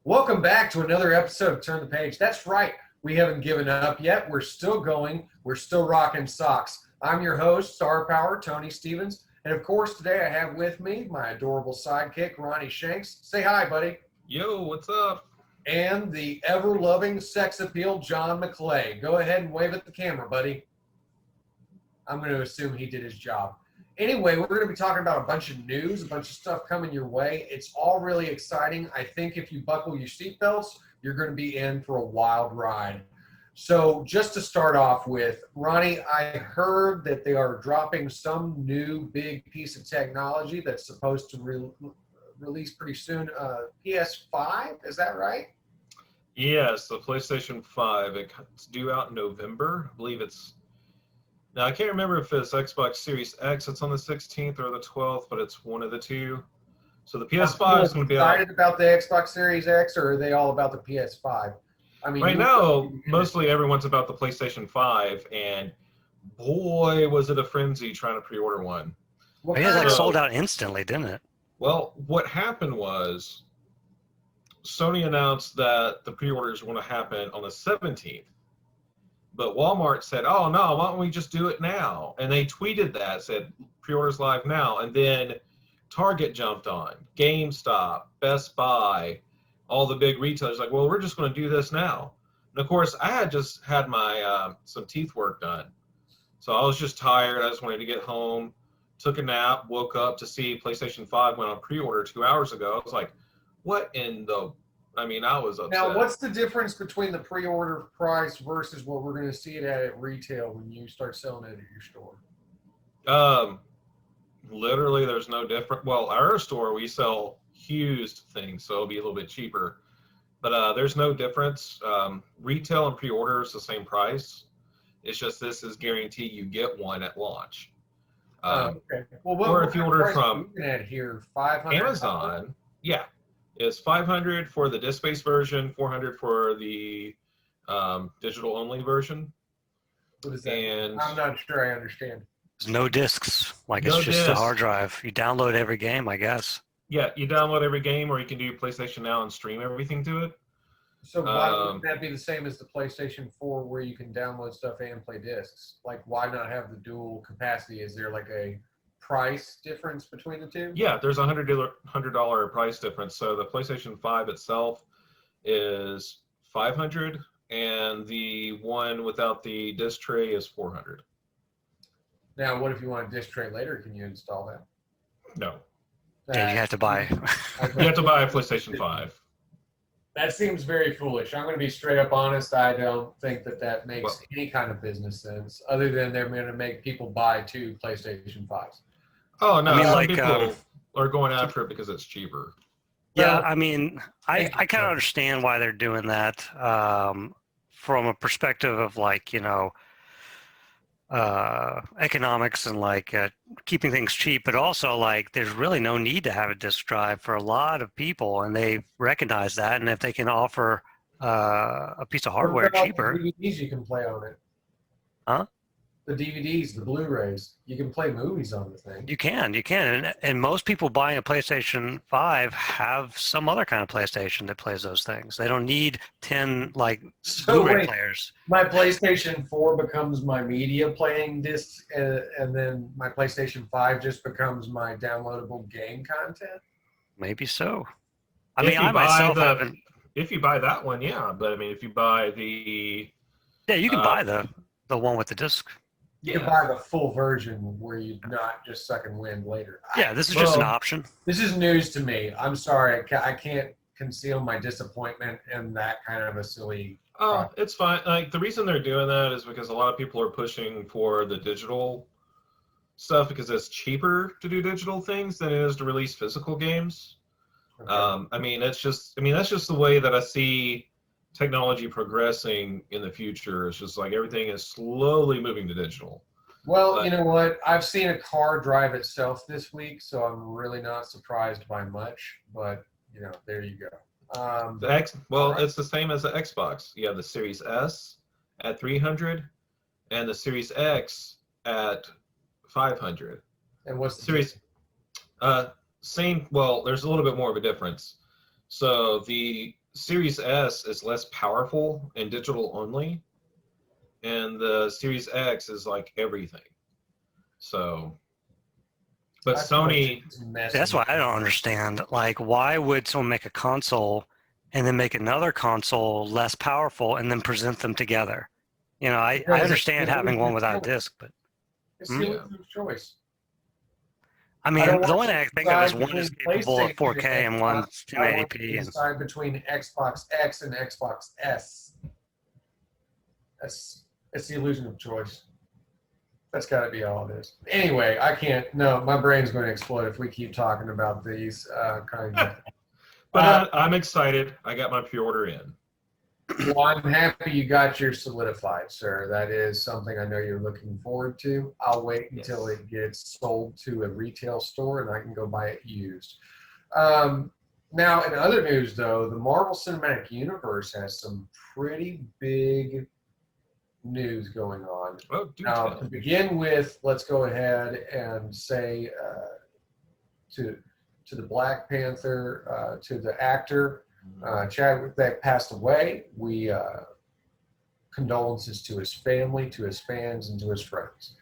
Welcome back to another episode of Turn the Page. That's right. We haven't given up yet. We're still going. We're still rocking socks. I'm your host, Star Power, Tony Stevens. And of course, today I have with me my adorable sidekick, Ronnie Shanks. Say hi, buddy. Yo, what's up? And the ever-loving sex appeal, John McClay. Go ahead and wave at the camera, buddy. I'm going to assume he did his job. Anyway, we're going to be talking about a bunch of news, a bunch of stuff coming your way. It's all really exciting. I think if you buckle your seatbelts, you're going to be in for a wild ride. So just to start off with, Ronnie, I heard that they are dropping some new big piece of technology that's supposed to release pretty soon. PS5, is that right? Yes, the PlayStation 5. It's due out in November. I believe it's... Now, I can't remember if it's Xbox Series X. It's on the 16th or the 12th, but it's one of the two. So the PS5 is going to be out. Excited about the Xbox Series X, or are they all about the PS5? I mean, right now, mostly everyone's about the PlayStation 5, and boy, was it a frenzy trying to pre-order one. It sold out instantly, didn't it? Well, what happened was Sony announced that the pre-orders were going to happen on the 17th. But Walmart said, oh, no, why don't we just do it now? And they tweeted that, said pre-orders live now. And then Target jumped on, GameStop, Best Buy, all the big retailers like, well, we're just going to do this now. And of course, I had just had my some teeth work done. So I was just tired. I just wanted to get home, took a nap, woke up to see PlayStation 5 went on pre-order 2 hours ago. I was like, what in the... I mean, I was upset. Now, what's the difference between the pre-order price versus what we're going to see it at retail when you start selling it at your store? Literally, there's no difference. Well, our store, we sell used things, so it'll be a little bit cheaper. But there's no difference. Retail and pre-order is the same price. It's just this is guaranteed you get one at launch. Okay. Well, or if you order from here, 500 Amazon, yeah. It's $500 for the disc-based version, $400 for the digital-only version. What is that? And I'm not sure I understand. There's no discs. Like No it's just discs. a hard drive. You download every game, I guess. yeah, you download every game, or you can do PlayStation Now and stream everything to it. So why wouldn't that be the same as the PlayStation 4 where you can download stuff and play discs? Like, why not have the dual capacity? Is there like a price difference between the two? Yeah, there's a $100 price difference. So the PlayStation 5 itself is $500, and the one without the disc tray is $400. Now, what if you want a disc tray later? Can you install that? No, Yeah, you have to buy. you have to buy a PlayStation 5. That seems very foolish. I'm going to be straight up honest. I don't think that makes any kind of business sense, other than they're going to make people buy two PlayStation 5s. Oh no, I mean, some like, people are going after it because it's cheaper. Yeah, I mean, I kind of understand why they're doing that from a perspective of like, economics and like keeping things cheap, but also like there's really no need to have a disk drive for a lot of people, and they recognize that. And if they can offer a piece of hardware cheaper, the DVDs you can play on it. Huh? The DVDs, the Blu-rays, you can play movies on the thing. you can, and most people buying a PlayStation 5 have some other kind of PlayStation that plays those things. They don't need 10 like Blu-ray players. My PlayStation 4 becomes my media playing disc, and then my PlayStation 5 just becomes my downloadable game content. Maybe so. If you buy that one, yeah. But I mean, if you buy the you can buy the one with the disc. You can buy the full version where you're not just sucking wind later. Yeah, this is just an option. This is news to me. I'm sorry. I can't conceal my disappointment in that kind of a silly... Oh, it's fine. Like, the reason they're doing that is because a lot of people are pushing for the digital stuff because it's cheaper to do digital things than it is to release physical games. Okay. That's just the way that I see technology progressing in the future. It's just like everything is slowly moving to digital. Well, you know what? I've seen a car drive itself this week, so I'm really not surprised by much. But, there you go. It's the same as the Xbox. You have the Series S at $300 and the Series X at $500. And what's the Series? Same. Well, there's a little bit more of a difference. So the Series S is less powerful and digital only, and the Series X is like everything. So, but Sony, That's why I don't understand. Like, why would someone make a console and then make another console less powerful and then present them together? You know, I Because understand it's having one without a choice. disc, but It's the illusion of choice. I I mean, don't the want only thing I you can think of is decide one is between capable of PlayStation 4K and one's I want you 1080p. to And decide between Xbox X and Xbox S. It's the illusion of choice. That's got to be all it is. Anyway, I can't. No, my brain's going to explode if we keep talking about these kinds of. but I'm excited. I got my pre-order in. Well, I'm happy you got yours solidified, sir. That is something I know you're looking forward to. I'll wait until it gets sold to a retail store and I can go buy it used. Now, in other news, though, the Marvel Cinematic Universe has some pretty big news going on. Oh, do Now, tell. to begin with, let's go ahead and say to the Black Panther, to the actor, Chadwick that passed away. We condolences to his family, to his fans, and to his friends.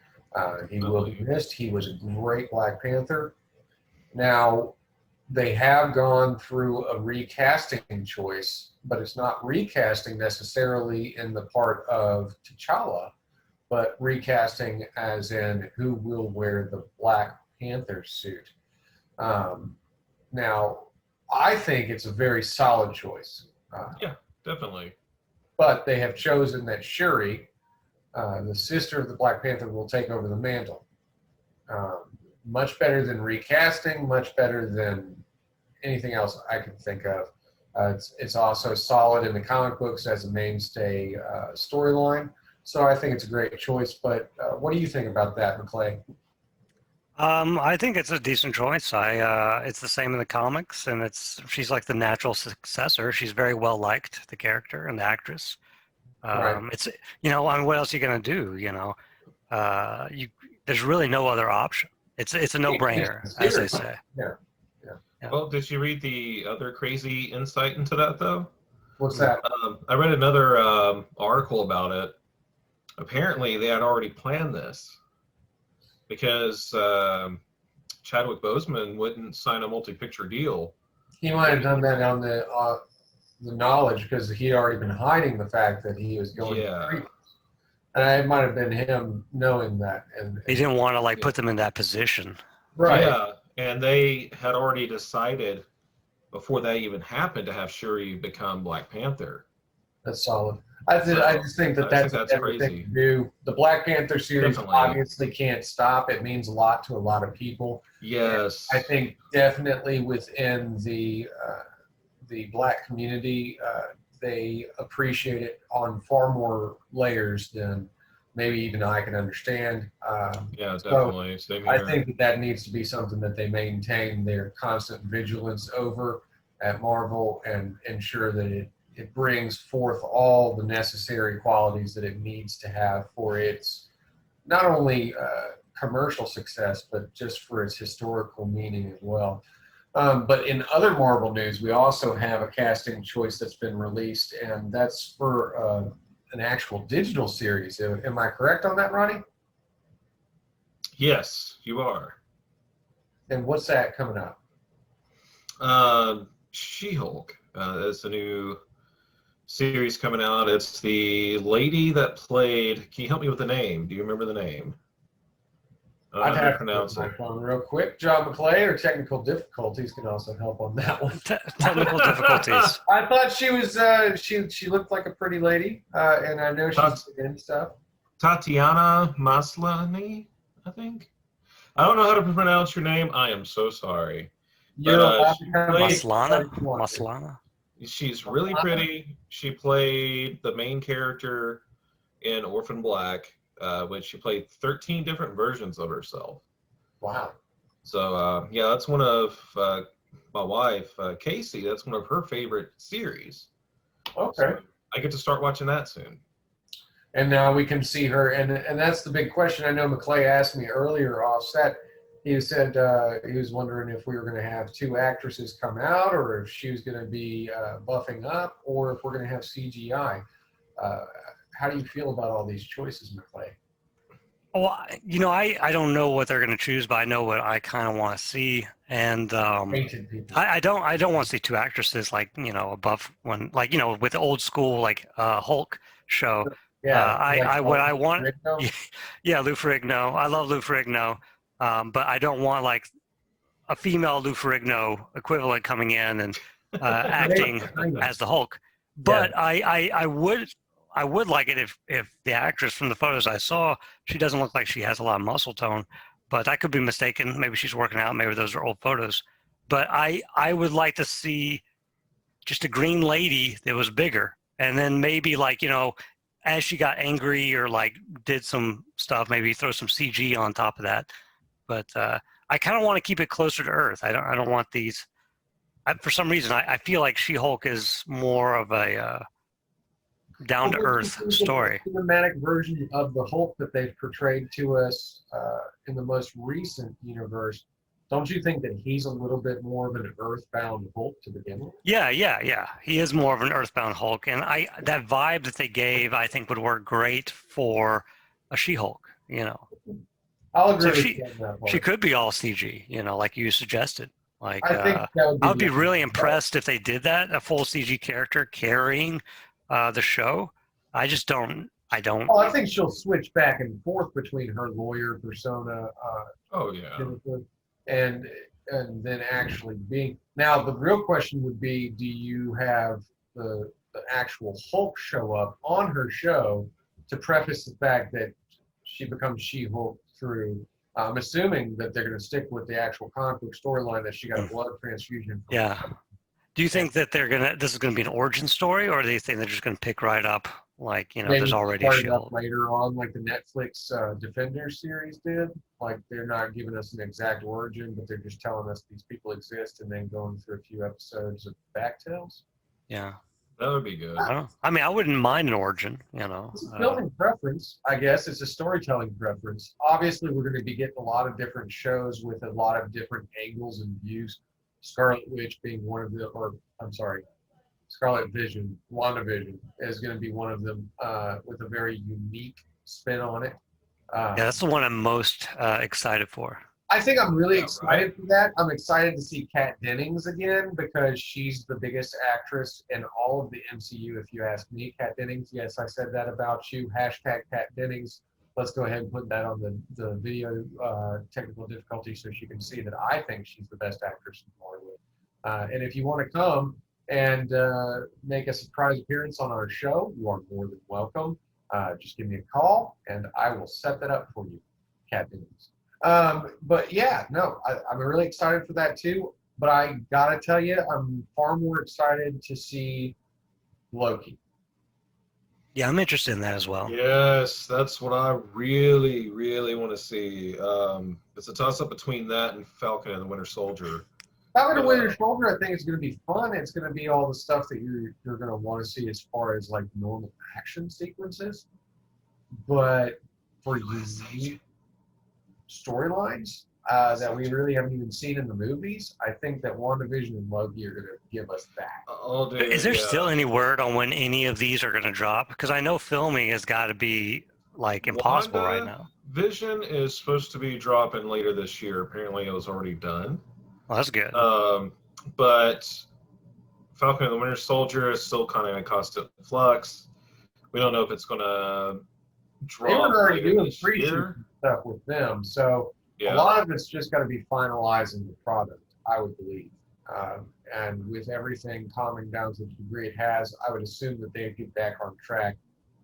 He will be missed. He was a great Black Panther. Now, they have gone through a recasting choice, but it's not recasting necessarily in the part of T'Challa, but recasting as in who will wear the Black Panther suit. Now, I think it's a very solid choice. Yeah, definitely. But they have chosen that Shuri, the sister of the Black Panther, will take over the mantle. Much better than recasting, much better than anything else I can think of. It's also solid in the comic books as a mainstay storyline. So I think it's a great choice. But what do you think about that, McClay? I think it's a decent choice. It's the same in the comics, and she's like the natural successor. She's very well liked, the character and the actress. Right. It's I mean, what else are you gonna do? There's really no other option. It's a no-brainer, as they say. Yeah. Well, did you read the other crazy insight into that, though? What's that? I read another article about it. Apparently, they had already planned this because Chadwick Boseman wouldn't sign a multi-picture deal. He might have done that on the knowledge because he had already been hiding the fact that he was going to treatment. And it might have been him knowing that. And he didn't want to put them in that position. Right. Yeah, and they had already decided before that even happened to have Shuri become Black Panther. That's solid. I just think that's everything to do. The Black Panther series obviously can't stop. It means a lot to a lot of people. Yes. And I think definitely within the Black community, they appreciate it on far more layers than maybe even I can understand. Yeah, definitely. So I think that needs to be something that they maintain their constant vigilance over at Marvel and ensure that it brings forth all the necessary qualities that it needs to have for its not only commercial success, but just for its historical meaning as well. But in other Marvel news, we also have a casting choice that's been released, and that's for an actual digital series. Am I correct on that, Ronnie? Yes, you are. And what's that coming up? She-Hulk. That's a new series coming out. It's the lady that played. Can you help me with the name? Do you remember the name? I'd have to pronounce my phone real quick. John McClay or technical difficulties can also help on that one. Technical difficulties. I thought she was. She looked like a pretty lady, and I know she's in stuff. Tatiana Maslany, I think. I don't know how to pronounce your name. I am so sorry. Maslana. She's really pretty. She played the main character in Orphan Black, which she played 13 different versions of herself. Wow. So, yeah, that's one of my wife, Casey, that's one of her favorite series. Okay. So I get to start watching that soon. And now we can see her, and that's the big question. I know McClay asked me earlier offset, He said he was wondering if we were going to have two actresses come out, or if she was going to be buffing up, or if we're going to have CGI. How do you feel about all these choices, McClay? Oh, I don't know what they're going to choose, but I know what I kind of want to see, and Painted people. I don't want to see two actresses like a buff one, like with the old school like Hulk show. Yeah. What I want, Rigno? yeah, Lou Ferrigno. I love Lou Ferrigno, but I don't want like a female Lou Ferrigno equivalent coming in and acting as the Hulk. But yeah. I would like it if the actress from the photos I saw, she doesn't look like she has a lot of muscle tone, but I could be mistaken. Maybe she's working out. Maybe those are old photos. But I would like to see just a green lady that was bigger, and then maybe like as she got angry or like did some stuff, maybe throw some CG on top of that. But I kind of want to keep it closer to Earth. I don't want these. For some reason, I feel like She-Hulk is more of a down to earth story. The cinematic version of the Hulk that they've portrayed to us in the most recent universe, don't you think that he's a little bit more of an earthbound Hulk to begin with? Yeah. He is more of an earthbound Hulk, and that vibe that they gave, I think, would work great for a She-Hulk. I'll agree. So she could be all CG, like you suggested. Like I think I would be really impressed if they did that, a full CG character carrying the show. I just don't. I don't. Oh, I think she'll switch back and forth between her lawyer persona. Oh yeah. And then actually being. Now the real question would be: do you have the actual Hulk show up on her show to preface the fact that she becomes She-Hulk through? I'm assuming that they're going to stick with the actual comic book storyline that she got a blood transfusion. Yeah. Do you think that this is going to be an origin story, or do you think they're just going to pick right up, like Maybe there's already a She-Hulk later on, like the Netflix Defender series did? Like they're not giving us an exact origin, but they're just telling us these people exist, and then going through a few episodes of backtales. Yeah. That would be good. I wouldn't mind an origin, It's a filming preference, I guess. It's a storytelling preference. Obviously, we're going to be getting a lot of different shows with a lot of different angles and views. Scarlet Witch being one of them, Scarlet Vision, WandaVision is going to be one of them with a very unique spin on it. Yeah, that's the one I'm most excited for. I think I'm really excited for that. I'm excited to see Kat Dennings again because she's the biggest actress in all of the MCU, if you ask me. Kat Dennings, yes, I said that about you. Hashtag Kat Dennings. Let's go ahead and put that on the video technical difficulty so she can see that I think she's the best actress in Hollywood. And if you want to come and make a surprise appearance on our show, you are more than welcome. Just give me a call and I will set that up for you, Kat Dennings. But yeah, no, I'm really excited for that too. But I gotta tell you, I'm far more excited to see Loki. Yeah, I'm interested in that as well. Yes, that's what I really, really want to see. It's a toss-up between that and Falcon and the Winter Soldier. Falcon and Winter Soldier, I think, is going to be fun. It's going to be all the stuff that you're going to want to see as far as like normal action sequences. But for unique storylines that we really haven't even seen in the movies, I think that WandaVision and Loki are going to give us that. Is there still any word on when any of these are going to drop? Because I know filming has got to be like impossible right now. Vision is supposed to be dropping later this year. Apparently, it was already done. Well, that's good. But Falcon and the Winter Soldier is still kind of in constant flux. We don't know if it's going to drop. They were already doing pre-season stuff with them, so a lot of it's just got to be finalizing the product, I would believe. And with everything calming down to the degree it has, I would assume that they'd get back on track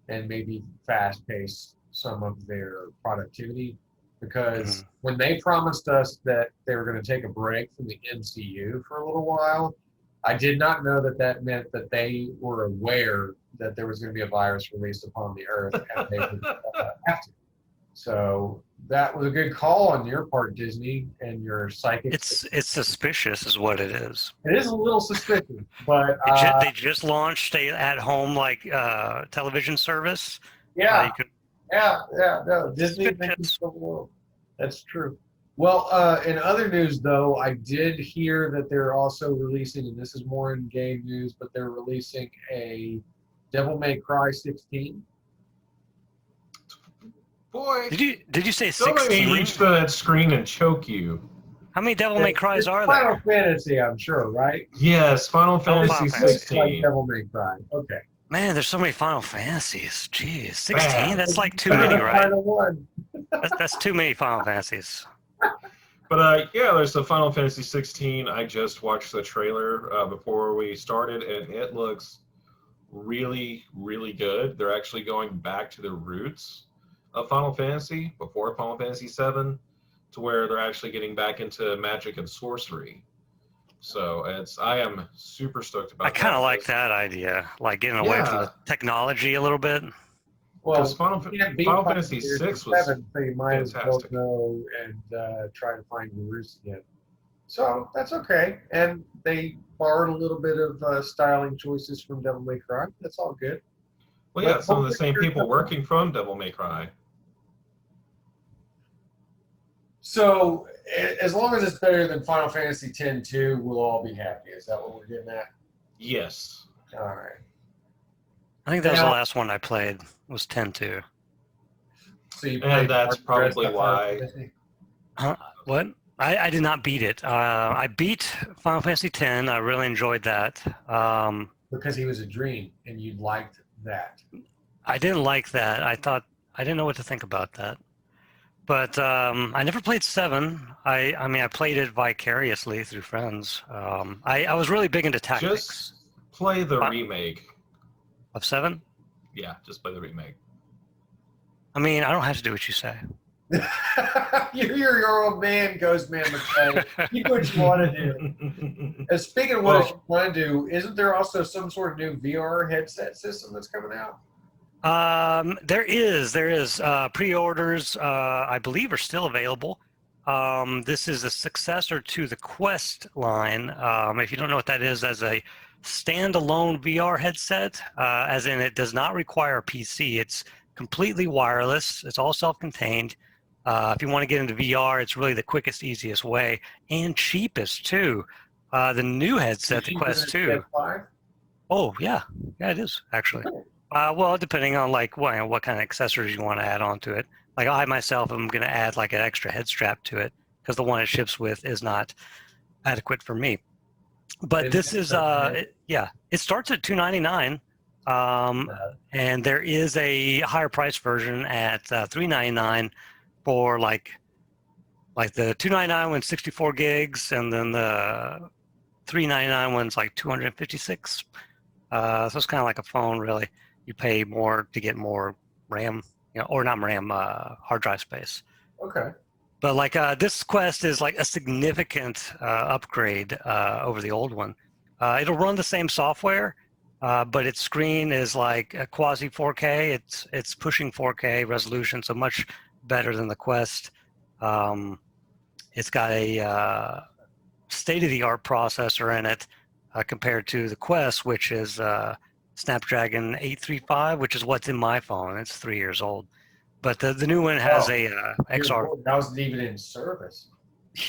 and maybe fast-pace some of their productivity. Because when they promised us that they were going to take a break from the MCU for a little while, I did not know that that meant that they were aware that there was going to be a virus released upon the Earth and they would have to. So that was a good call on your part, Disney, and your psychic. It's suspicious, is what it is. It is a little suspicious, but they just launched a at-home television service. Yeah. No, Disney thinks the world. That's true. Well, in other news, though, I did hear that they're also releasing, and this is more in game news, but they're releasing a Devil May Cry 16. Boy, Did you say don't let me 16? reach for that screen and choke you. How many Devil May Cries It's are Final there? Fantasy, I'm sure, right? Yes, Final Final Fantasy Fantasy. Looks like 16. Devil May Cry. Okay. Man, there's so many Final Fantasies. Jeez, 16? Bad. That's like too The many, right? Final one. That's too many Final Fantasies. But yeah, there's the Final Fantasy 16. I just watched the trailer before we started, and it looks really, really good. They're actually going back to the roots of Final Fantasy before Final Fantasy 7, to where they're actually getting back into magic and sorcery. So I am super stoked about I that. kind of like that idea, like getting away from Yeah. the technology a little bit. Well, Because Final you can't beat Final Fantasy Fantasy 6 was 7, so you might as well fantastic. go and try to find your roots again. So that's okay. And they borrowed a little bit of styling choices from Devil May Cry. That's all good. Well, yeah, But some of the hopefully same there's people some- working from Devil May Cry. So as long as it's better than Final Fantasy X-2, we'll all be happy. Is that what we're getting at? Yes. All right. I think that was Now- the last one I played, was 10-2. So you And played that's the rest probably of Final why. Fantasy? What? I did not beat it. I beat Final Fantasy X. I really enjoyed that. Because he was a dream, and you liked that. I didn't like that. I didn't know what to think about that. But I never played 7. I mean, I played it vicariously through friends. I was really big into tactics Just play the Uh, remake. of 7. Yeah, just play the remake. I mean, I don't have to do what you say. You're your old man, Ghostman McClay. You do what you want to do. And speaking of what you want to do, isn't there also some sort of new VR headset system that's coming out? There is pre-orders. I believe are still available. This is a successor to the Quest line. If you don't know what that is, as a standalone VR headset, as in it does not require a PC. It's completely wireless. It's all self-contained. If you want to get into VR, it's really the quickest, easiest way, and cheapest too. The new headset, the Quest 2. Oh yeah, it is actually. Well, depending on like what kind of accessories you want to add onto it. Like I myself am going to add like an extra head strap to it because the one it ships with is not adequate for me. But this is it starts at $299, and there is a higher price version at $399 for like the $299 one's 64 gigs, and then the $399 one's like 256. So it's kind of like a phone, really. You pay more to get more RAM, or not RAM, hard drive space. Okay. But like this Quest is like a significant upgrade over the old one. It'll run the same software, but its screen is like a quasi 4K. It's pushing 4K resolution, so much better than the Quest. It's got a state-of-the-art processor in it compared to the Quest, which is Snapdragon 835, which is what's in my phone. It's 3 years old. But the new one has a XR. That wasn't even in service.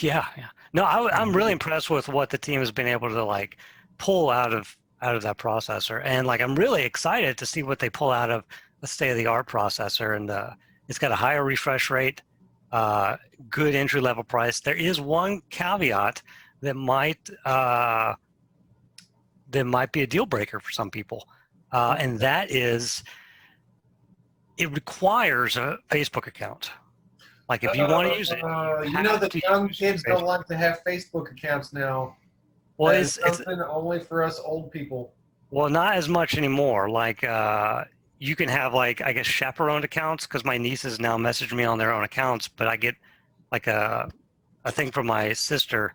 Yeah. No, I'm really impressed with what the team has been able to like pull out of that processor, and like I'm really excited to see what they pull out of a state-of-the-art processor. And it's got a higher refresh rate, good entry-level price. There is one caveat that might be a deal breaker for some people, and that is it requires a Facebook account. Like if you want to use it, the young kids don't like to have Facebook accounts now. Well, it's something only for us old people. Well, not as much anymore. Like you can have like I guess chaperoned accounts, because my nieces now message me on their own accounts, but I get like a thing from my sister.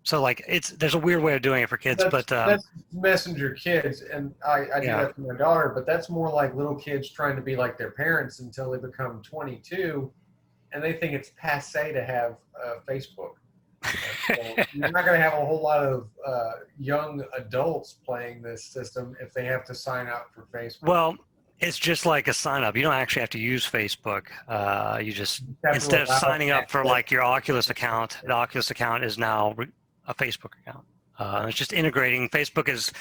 So like there's a weird way of doing it for kids, that's Messenger Kids, and I do that for my daughter, but that's more like little kids trying to be like their parents until they become 22, and they think it's passé to have Facebook. So you're not going to have a whole lot of young adults playing this system if they have to sign up for Facebook. Well, It's just like a sign up. You don't actually have to use Facebook. You just, have to instead of allow signing up for access. like your Oculus account, the Oculus account is now a Facebook account. It's just integrating. Facebook is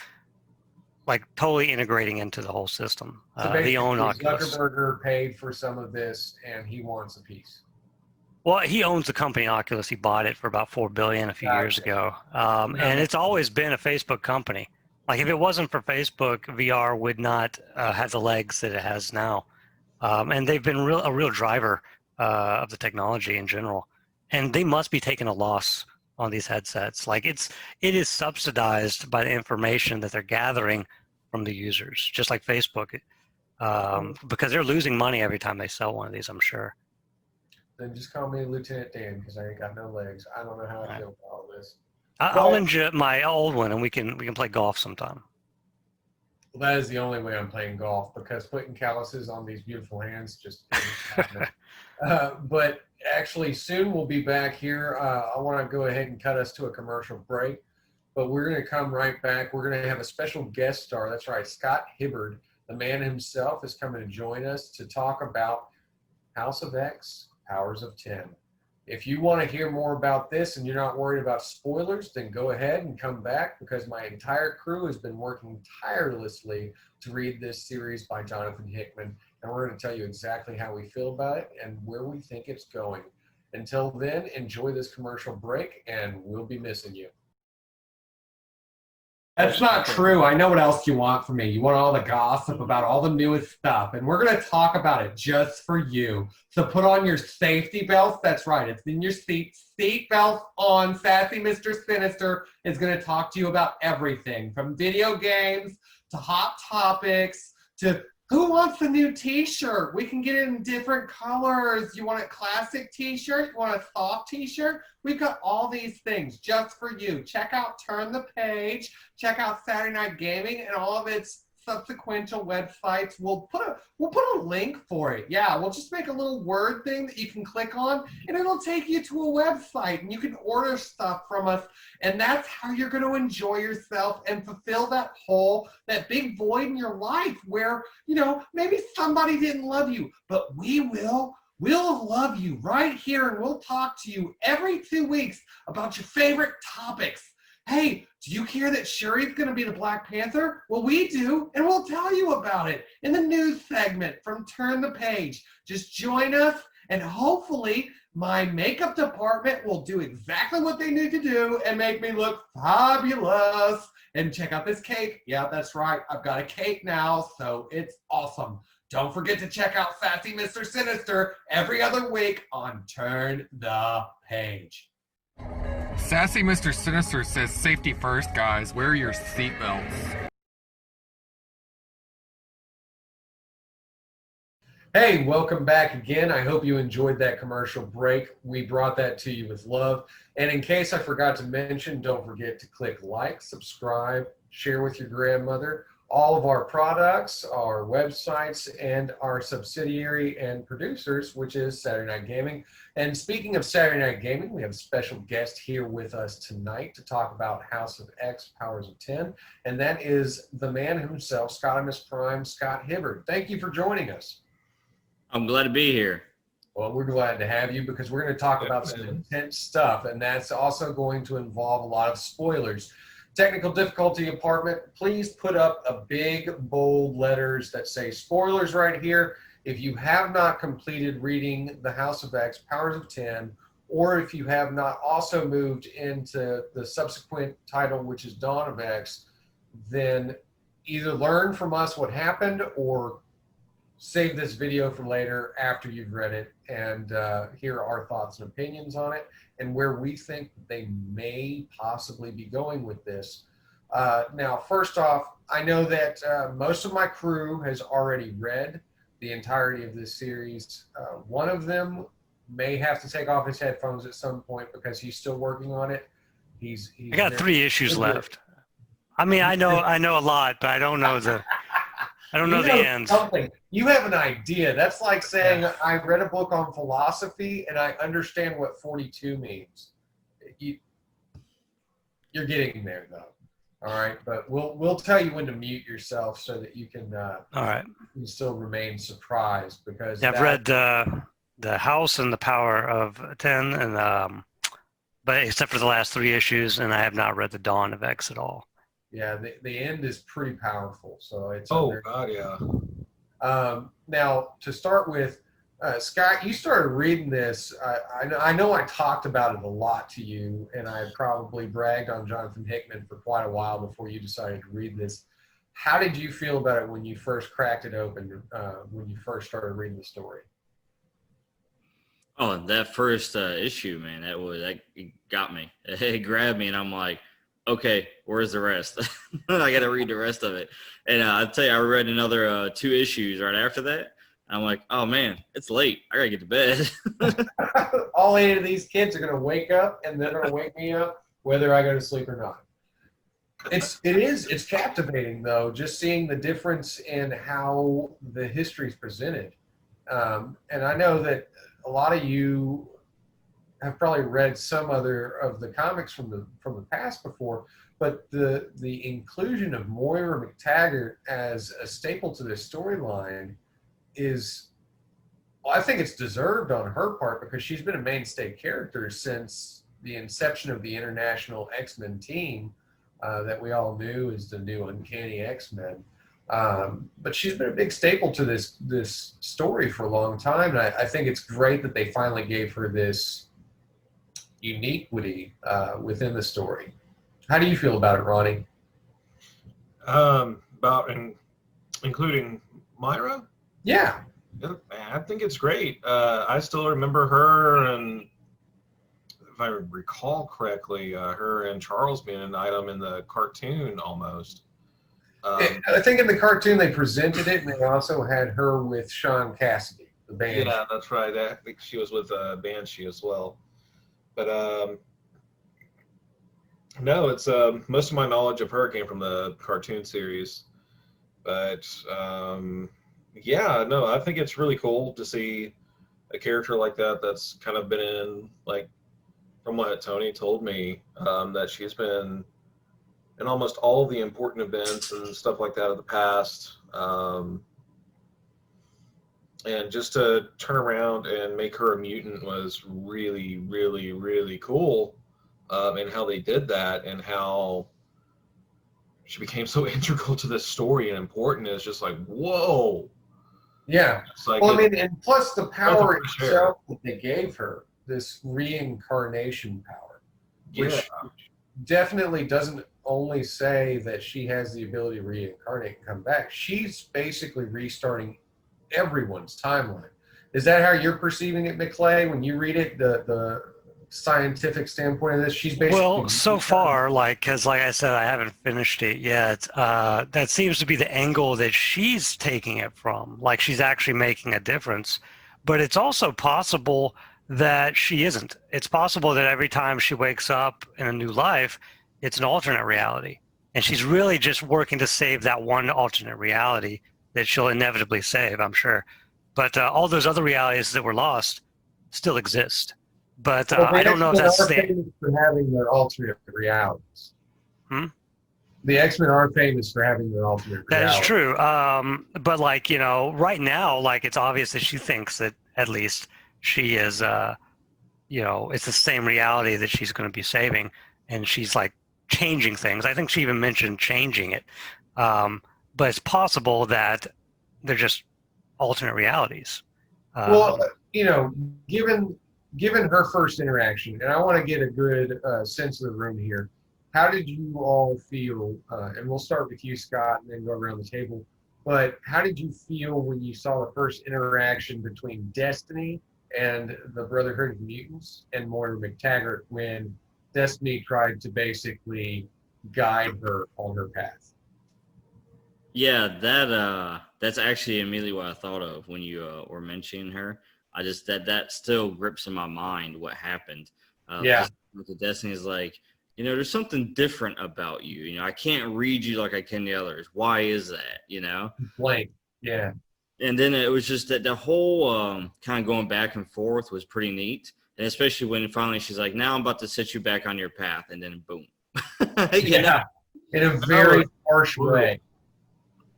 like totally integrating into the whole system. So They own basically, Oculus. Zuckerberg paid for some of this, and he wants a piece. Well, he owns the company Oculus. He bought it for about $4 billion a few years ago, and it's always been a Facebook company. Like if it wasn't for Facebook, VR would not have the legs that it has now. And they've been a real driver of the technology in general. And they must be taking a loss on these headsets. Like it is subsidized by the information that they're gathering from the users, just like Facebook, because they're losing money every time they sell one of these, I'm sure. Then just call me Lieutenant Dan because I ain't got no legs. I don't know how I feel about all this. I'll lend you my old one, and we can play golf sometime. Well, that is the only way I'm playing golf because putting calluses on these beautiful hands just isn't happening. But actually, soon we'll be back here. I want to go ahead and cut us to a commercial break, but we're going to come right back. We're going to have a special guest star. That's right, Scott Hibbard, the man himself, is coming to join us to talk about House of X, Powers of 10. If you want to hear more about this and you're not worried about spoilers, then go ahead and come back because my entire crew has been working tirelessly to read this series by Jonathan Hickman, and we're going to tell you exactly how we feel about it and where we think it's going. Until then, enjoy this commercial break, and we'll be missing you. That's not true. I know what else you want from me. You want all the gossip about all the newest stuff, and we're going to talk about it just for you. So put on your safety belts. That's right. It's in your seat. Seat belts on. Sassy Mr. Sinister is going to talk to you about everything from video games to hot topics to who wants a new t-shirt? We can get it in different colors. You want a classic t-shirt? You want a soft t-shirt? We've got all these things just for you. Check out Turn the Page. Check out Saturday Night Gaming and all of its subsequential websites. We'll put a link for it. Yeah, we'll just make a little word thing that you can click on, and it'll take you to a website, and you can order stuff from us, and that's how you're going to enjoy yourself and fulfill that hole, that big void in your life where, you know, maybe somebody didn't love you, but we will. We'll love you right here, and we'll talk to you every 2 weeks about your favorite topics. Hey, do you hear that Shuri's going to be the Black Panther? Well, we do, and we'll tell you about it in the news segment from Turn the Page. Just join us, and hopefully my makeup department will do exactly what they need to do and make me look fabulous. And check out this cake. Yeah, that's right. I've got a cake now, so it's awesome. Don't forget to check out Sassy Mr. Sinister every other week on Turn the Page. Sassy Mr. Sinister says safety first, guys. Wear your seatbelts. Hey, welcome back again. I hope you enjoyed that commercial break. We brought that to you with love. And in case I forgot to mention, don't forget to click like, subscribe, share with your grandmother. All of our products, our websites, and our subsidiary and producers, which is Saturday Night Gaming. And speaking of Saturday Night Gaming, we have a special guest here with us tonight to talk about House of X, Powers of 10. And that is the man himself, Scottimus Prime, Scott Hibbard. Thank you for joining us. I'm glad to be here. Well, we're glad to have you because we're going to talk about some intense stuff, and that's also going to involve a lot of spoilers. Technical difficulty department, please put up a big, bold letters that say spoilers right here. If you have not completed reading The House of X, Powers of 10, or if you have not also moved into the subsequent title, which is Dawn of X, then either learn from us what happened or save this video for later after you've read it and hear our thoughts and opinions on it and where we think they may possibly be going with this. Now, first off, I know that most of my crew has already read the entirety of this series. One of them may have to take off his headphones at some point because he's still working on it. He's I got 3 issues left. I mean, I know a lot, but I don't know the end. Something. You have an idea. That's like saying I read a book on philosophy and I understand what 42 means. You're getting there, though. All right, but we'll tell you when to mute yourself so that you can All right. you still remain surprised because Yeah, I've read the House and the Power of 10, and but except for the last 3 issues, and I have not read the Dawn of X at all. yeah, the end is pretty powerful. So it's Oh God, yeah. now to start with, Scott, you started reading this. I know I talked about it a lot to you, and I probably bragged on Jonathan Hickman for quite a while before you decided to read this. How did you feel about it when you first cracked it open, when you first started reading the story? Oh, that first issue, man, that got me. It grabbed me, and I'm like, okay, where's the rest? I got to read the rest of it. And I'll tell you, I read another 2 issues right after that. I'm like, oh man, it's late. I gotta get to bed. All 8 of these kids are going to wake up, and they're going to wake me up whether I go to sleep or not. It's captivating though, just seeing the difference in how the history is presented. And I know that a lot of you have probably read some other of the comics from the past before, but the inclusion of Moira McTaggart as a staple to this storyline is, well, I think it's deserved on her part because she's been a mainstay character since the inception of the International X-Men team that we all knew as the new Uncanny X-Men. But she's been a big staple to this story for a long time, and I think it's great that they finally gave her this uniquity within the story. How do you feel about it, Ronnie? About including Myra? Yeah. Yeah, I think it's great. I still remember her, and if I recall correctly, her and Charles being an item in the cartoon almost. I think in the cartoon they presented it, and they also had her with Sean Cassidy, the band. Yeah, that's right. I think she was with Banshee as well. But no, it's most of my knowledge of her came from the cartoon series. But yeah, no, I think it's really cool to see a character like that that's kind of been in, like, from what Tony told me, that she's been in almost all the important events and stuff like that of the past. And just to turn around and make her a mutant was really, really, really cool. And how they did that and how she became so integral to this story and important is just like, whoa. Yeah. It's like, Well, I mean, and plus the power breath of fresh air. itself that they gave her, this reincarnation power, which yeah, definitely doesn't only say that she has the ability to reincarnate and come back. She's basically restarting everyone's timeline. Is that how you're perceiving it, McClay, when you read it, the scientific standpoint of this? She's basically... Well, so far, because like I said, I haven't finished it yet. That seems to be the angle that she's taking it from. Like she's actually making a difference. But it's also possible that she isn't. It's possible that every time she wakes up in a new life, it's an alternate reality. And she's really just working to save that one alternate reality that she'll inevitably save, I'm sure. But all those other realities that were lost still exist. But I don't know if that's the X-Men are famous for having their alternate realities. The X-Men are famous for having their alternate realities. That is true. But like, right now, like it's obvious that she thinks that at least she is, it's the same reality that she's going to be saving, and she's like changing things. I think she even mentioned changing it. But it's possible that they're just alternate realities. Well, given her first interaction, and I want to get a good sense of the room here, how did you all feel, and we'll start with you, Scott, and then go around the table, but how did you feel when you saw the first interaction between Destiny and the Brotherhood of Mutants and Moira McTaggart when Destiny tried to basically guide her on her path? Yeah, that's actually immediately what I thought of when you were mentioning her. I just that still grips in my mind what happened. Yeah. With the Destiny is like, there's something different about you. I can't read you like I can the others. Why is that? Blank. Yeah. And then it was just that the whole kind of going back and forth was pretty neat. And especially when finally she's like, now I'm about to set you back on your path. And then boom. Yeah. in a very harsh way.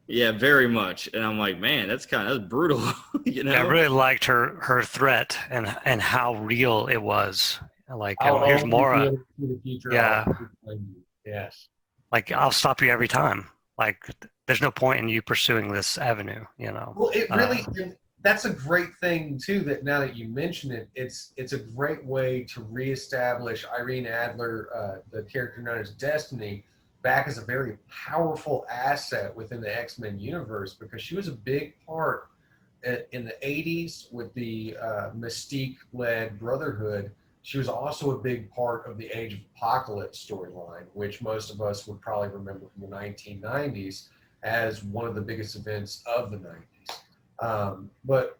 Yeah, very much. And I'm like, man, that's brutal. You know? Yeah, I really liked her threat and how real it was. Like, I'll here's only be Mora. able to see the future. Yeah. I'll blame you. Yes. Like, I'll stop you every time. Like, there's no point in you pursuing this avenue, you know. Well, it really that's a great thing too. That now that you mention it, it's a great way to reestablish Irene Adler, the character known as Destiny, back as a very powerful asset within the X-Men universe, because she was a big part in the 80s with the Mystique-led Brotherhood. She was also a big part of the Age of Apocalypse storyline, which most of us would probably remember from the 1990s as one of the biggest events of the 90s. But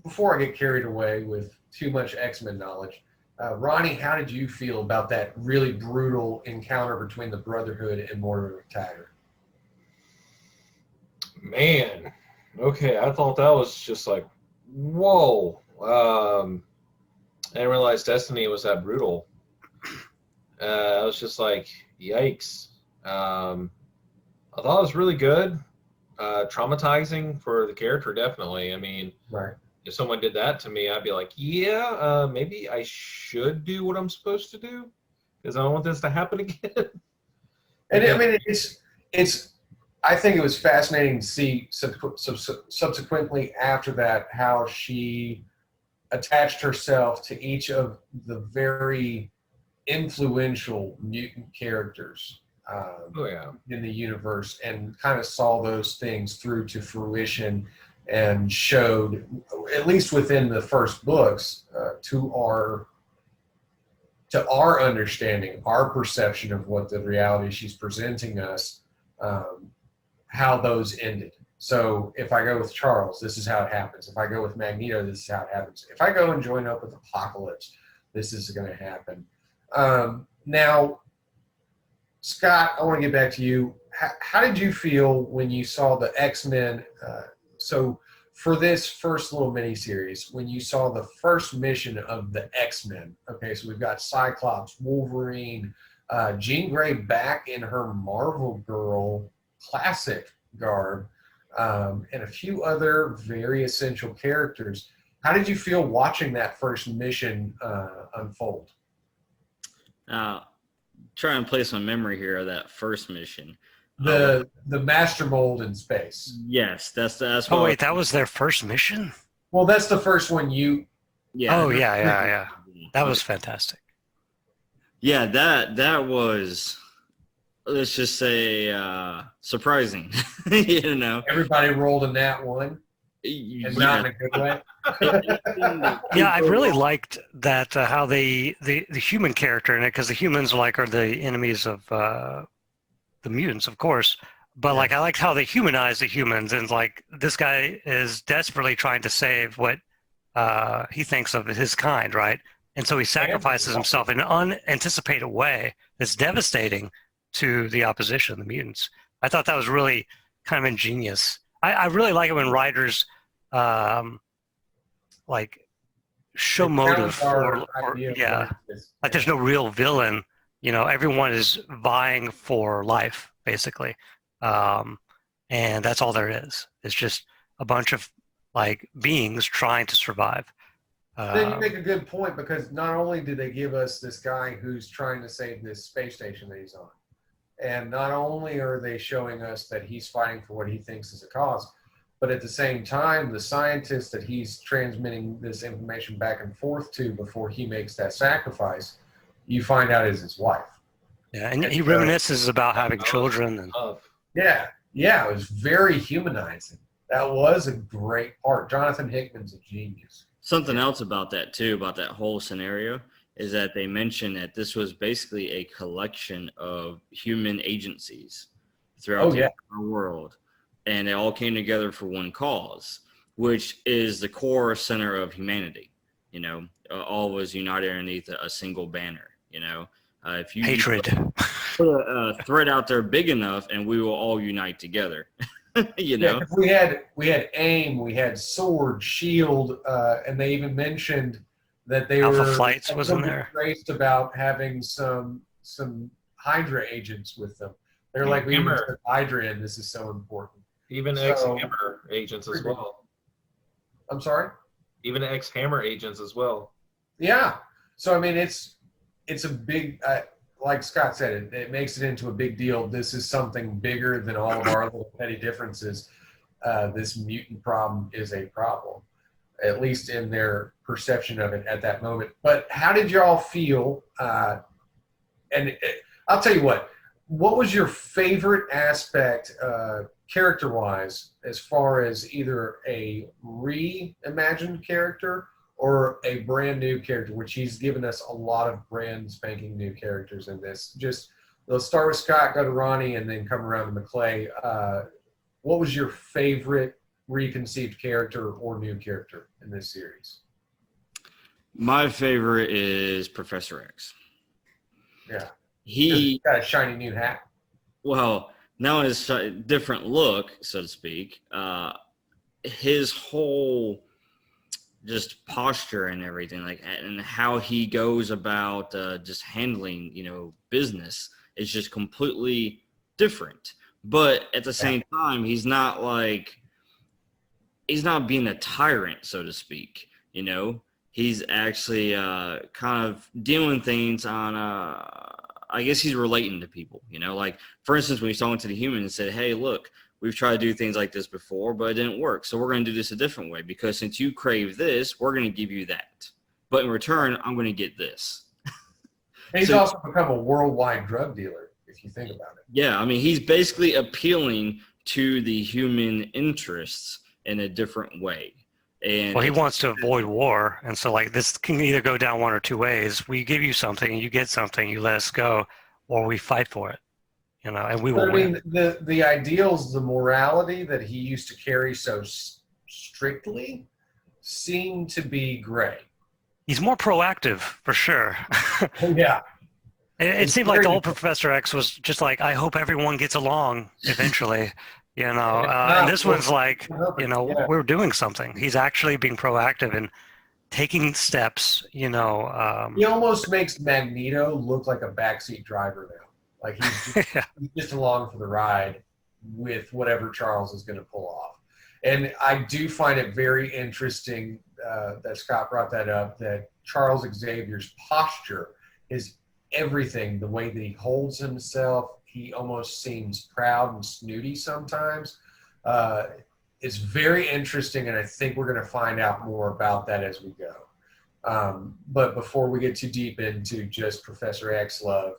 before I get carried away with too much X-Men knowledge, Ronnie, how did you feel about that really brutal encounter between the Brotherhood and Mortimer McTaggart? Man, okay, I thought that was just like, whoa. I didn't realize Destiny was that brutal. I was just like, yikes. I thought it was really good. Traumatizing for the character, definitely. I mean, Right. if someone did that to me, I'd be like, yeah, maybe I should do what I'm supposed to do because I don't want this to happen again. And I mean, it's. I think it was fascinating to see subsequently after that how she attached herself to each of the very influential mutant characters in the universe, and kind of saw those things through to fruition, and showed, at least within the first books, to our understanding, our perception of what the reality she's presenting us, how those ended. So if I go with Charles, this is how it happens. If I go with Magneto, this is how it happens. If I go and join up with Apocalypse, this is going to happen. Now, Scott, I want to get back to you. How did you feel when you saw the X-Men? So for this first little miniseries, when you saw the first mission of the X-Men, okay, so we've got Cyclops, Wolverine, Jean Grey back in her Marvel Girl classic garb, and a few other very essential characters. How did you feel watching that first mission unfold? Try and place my memory here of that first mission. The Master Mold in space. Yes, that's. Oh wait, that was their first mission? Well, that's the first one you. Yeah. Oh yeah. That was fantastic. Yeah, that was. Let's just say surprising. You know, everybody rolled a nat one, and not in a good way. Yeah, I really liked that how the human character in it, because the humans are the enemies of the mutants, of course. But I liked how they humanized the humans, and this guy is desperately trying to save what he thinks of his kind, right? And so he sacrifices himself in an unanticipated way that's devastating to the opposition, the mutants. I thought that was really kind of ingenious. I really like it when writers show motive for there's no real villain. Everyone is vying for life, basically. And that's all there is. It's just a bunch of beings trying to survive. Then you make a good point, because not only do they give us this guy who's trying to save this space station that he's on, and not only are they showing us that he's fighting for what he thinks is a cause, but at the same time, the scientist that he's transmitting this information back and forth to before he makes that sacrifice, you find out is his wife. Yeah, and he reminisces about having children. And yeah, it was very humanizing. That was a great part. Jonathan Hickman's a genius. Something else about that too, about that whole scenario, is that they mentioned that this was basically a collection of human agencies throughout the entire world, and they all came together for one cause, which is the core center of humanity. All was united underneath a single banner. If you hatred, put a thread out there big enough, and we will all unite together. Yeah, we had AIM, we had sword, shield, and they even mentioned that they Alpha were Flights was in there. Raced about having some Hydra agents with them. They're like, we even Hammer. took Hydra in. This is so important. Even So- ex-Hammer agents as well. I'm sorry? Even ex-Hammer agents as well. Yeah. So, I mean, it's a big, like Scott said, it makes it into a big deal. This is something bigger than all of our little petty differences. This mutant problem is a problem, at least in their perception of it at that moment. But how did y'all feel? And I'll tell you what was your favorite aspect character-wise as far as either a reimagined character or a brand new character, which he's given us a lot of brand spanking new characters in this. Just let's start with Scott, go to Ronnie, and then come around to McClay. What was your favorite reconceived character or new character in this series? My favorite is Professor X. Yeah. He Just got a shiny new hat. Well, now his different look, so to speak, his whole just posture and everything, like, and how he goes about just handling, business is just completely different. But at the same time, he's not being a tyrant, so to speak. He's actually kind of dealing things on I guess he's relating to people, like, for instance, when he's talking to the human and said, hey, look, we've tried to do things like this before, but it didn't work. So we're going to do this a different way, because since you crave this, we're going to give you that. But in return, I'm going to get this. And he's also become a worldwide drug dealer, if you think about it. Yeah, I mean, he's basically appealing to the human interests in a different way. And Well, he wants to avoid war, and so like this can either go down one or two ways. We give you something, you get something, you let us go, or we fight for it, and we will But I win. mean, the ideals, the morality that he used to carry so strictly seem to be gray. He's more proactive for sure. Yeah. It seemed like the old Professor X was just like, I hope everyone gets along eventually, and this one's like, Yeah. we're doing something. He's actually being proactive and taking steps, He almost makes Magneto look like a backseat driver now. Like he's just along for the ride with whatever Charles is going to pull off. And I do find it very interesting that Scott brought that up, that Charles Xavier's posture is everything. The way that he holds himself, he almost seems proud and snooty sometimes. It's very interesting, and I think we're going to find out more about that as we go. But before we get too deep into just Professor X love,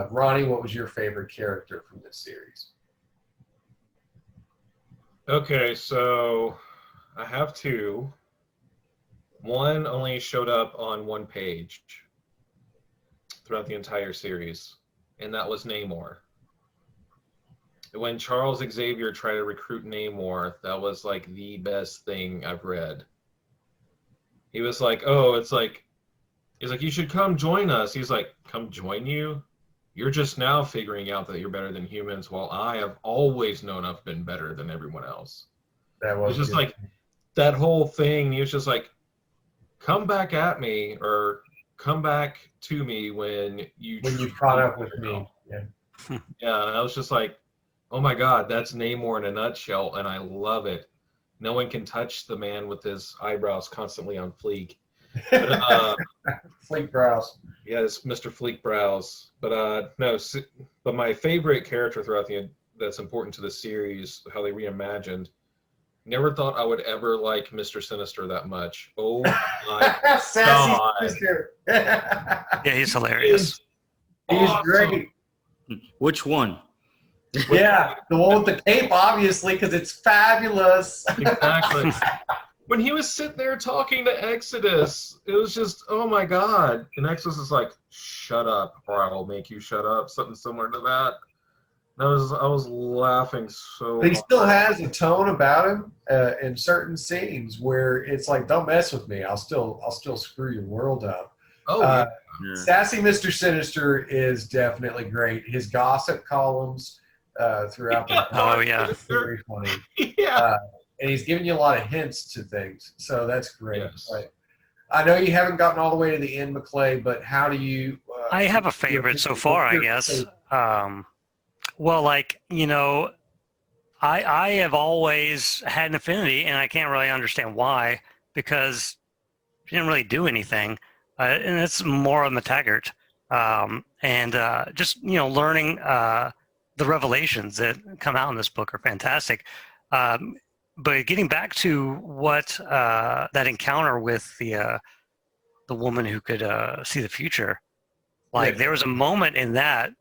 Ronnie, what was your favorite character from this series? Okay, so I have two. One only showed up on one page throughout the entire series, and that was Namor. When Charles Xavier tried to recruit Namor, that was like the best thing I've read. He was like, he's like, you should come join us. He's like, come join you? You're just now figuring out that you're better than humans, while I have always known I've been better than everyone else. That was It's just like that whole thing. He was just like, come back at me, or come back to me when you caught up with me. Yeah. Yeah, and I was just like, oh my God, that's Namor in a nutshell, and I love it. No one can touch the man with his eyebrows constantly on fleek. But, Fleek brows. yes, Mr. Fleek brows. But but my favorite character throughout that's important to the series, how they reimagined. Never thought I would ever like Mr. Sinister that much. Oh my Sassy God. sister. Yeah, he's hilarious. He's Awesome. great. which one? Yeah, the one with the cape, obviously, because it's fabulous. Exactly. When he was sitting there talking to Exodus, it was just, oh my God. And Exodus is like, shut up, or I will make you shut up. Something similar to that. I was laughing so But he hard. still has a tone about him in certain scenes where it's like, don't mess with me. I'll still screw your world up. Oh, yeah. Yeah. Sassy Mr. Sinister is definitely great. His gossip columns throughout the Oh, yeah. is very funny. Yeah. And he's giving you a lot of hints to things, so that's great. Yes. But I know you haven't gotten all the way to the end, McClay, but how do you? I have a favorite so far, I guess. Well, like, I have always had an affinity, and I can't really understand why, because she didn't really do anything, and it's more of a McTaggart, and just learning the revelations that come out in this book are fantastic. But getting back to what that encounter with the woman who could see the future, like there was a moment in that,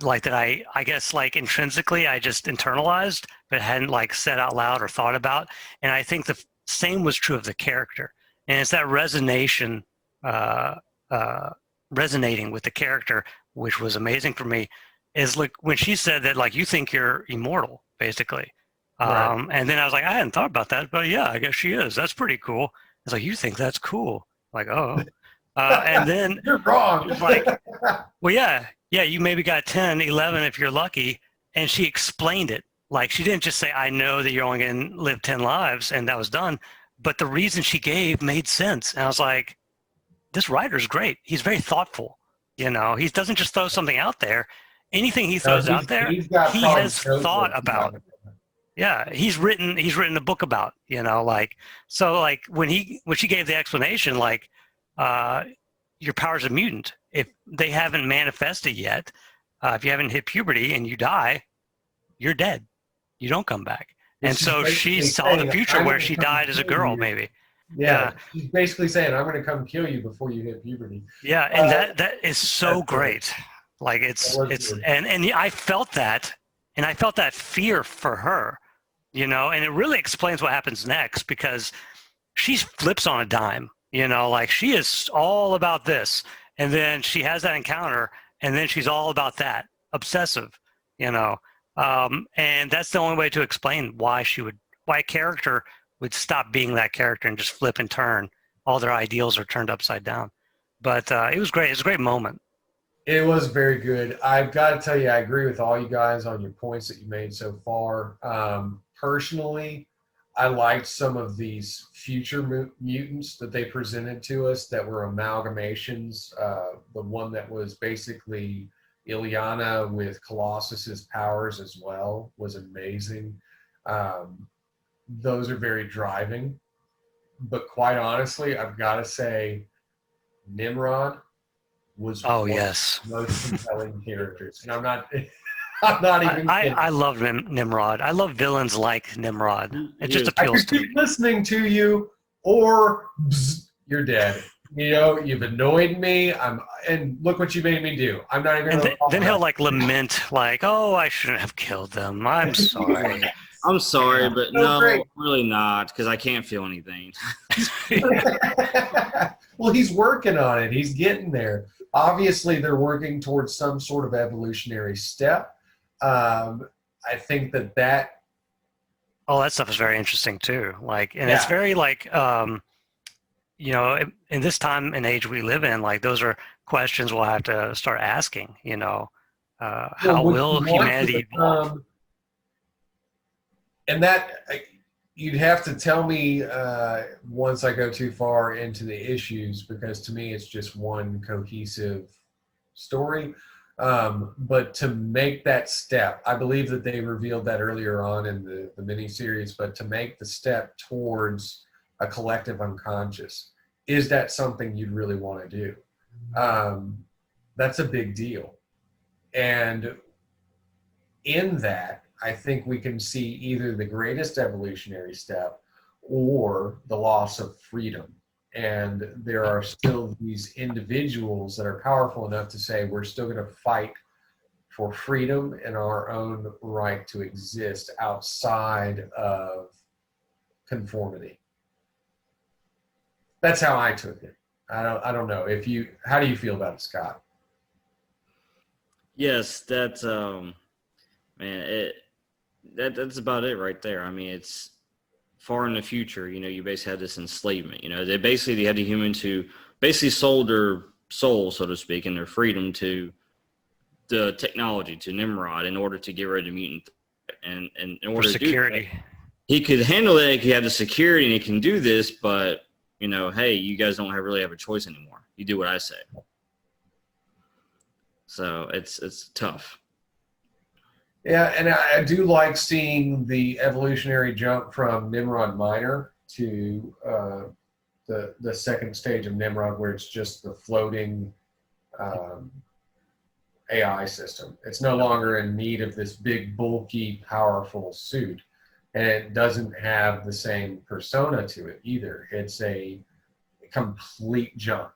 like that I guess like intrinsically I just internalized, but hadn't like said out loud or thought about, and I think the same was true of the character, and it's that resonation, uh, uh, resonating with the character, which was amazing for me, is like when she said that like you think you're immortal, basically. Right. And then I was like, I hadn't thought about that, but yeah, I guess she is. That's pretty cool. It's like, you think that's cool? Like, oh. And then You're wrong. like, well, yeah, you maybe got 10, 11 if you're lucky. And she explained it. Like, she didn't just say, I know that you're only going to live 10 lives, and that was done. But the reason she gave made sense. And I was like, this writer's great. He's very thoughtful. He doesn't just throw something out there. Anything he throws out there, he's got he probably has chosen thought about. Yeah, he's written a book about, like, so like when she gave the explanation, like, your power's a mutant. If they haven't manifested yet, if you haven't hit puberty and you die, you're dead. You don't come back. And so she saw the future where she died as a girl, maybe. Yeah, she's basically saying, I'm going to come kill you before you hit puberty. Yeah, and that is so great. Like it's and I felt that, and I felt that fear for her, and it really explains what happens next, because she flips on a dime, like she is all about this, and then she has that encounter, and then she's all about that, obsessive, and that's the only way to explain why a character would stop being that character and just flip and turn. All their ideals are turned upside down. But it was great. It was a great moment. It was very good. I've got to tell you, I agree with all you guys on your points that you made so far. Personally, I liked some of these future mutants that they presented to us that were amalgamations. The one that was basically Ilyana with Colossus's powers as well was amazing. Those are very driving. But quite honestly, I've got to say, Nimrod was one of the most compelling characters. And I'm not even kidding. I love Nimrod. I love villains like Nimrod. It just appeals to me. I could keep listening to you, or you're dead. You've annoyed me. And look what you made me do. I'm not even. And then he'll like lament, like, "Oh, I shouldn't have killed them. I'm sorry." I'm sorry, but no, really not, because I can't feel anything. Well, he's working on it. He's getting there. Obviously, they're working towards some sort of evolutionary step. I think that. Oh, that stuff is very interesting too. Like, and it's very like, in this time and age we live in, like those are questions we'll have to start asking. How will humanity evolve? And that you'd have to tell me once I go too far into the issues, because to me it's just one cohesive story. But to make that step, I believe that they revealed that earlier on in the miniseries, but to make the step towards a collective unconscious, is that something you'd really want to do? That's a big deal. And in that, I think we can see either the greatest evolutionary step or the loss of freedom. And there are still these individuals that are powerful enough to say, we're still going to fight for freedom and our own right to exist outside of conformity. That's how I took it. I don't know how do you feel about it, Scott? Yes, that's that's about it right there. I mean, it's far in the future. You basically had this enslavement. They had the humans who basically sold their soul, so to speak, and their freedom to the technology, to Nimrod, in order to get rid of the mutant. And in order for security, to do that, he could handle it. He had the security, and he can do this. But hey, you guys don't really have a choice anymore. You do what I say. So it's tough. Yeah, and I do like seeing the evolutionary jump from Nimrod Minor to the second stage of Nimrod, where it's just the floating um, AI system. It's no longer in need of this big, bulky, powerful suit, and it doesn't have the same persona to it either. It's a complete jump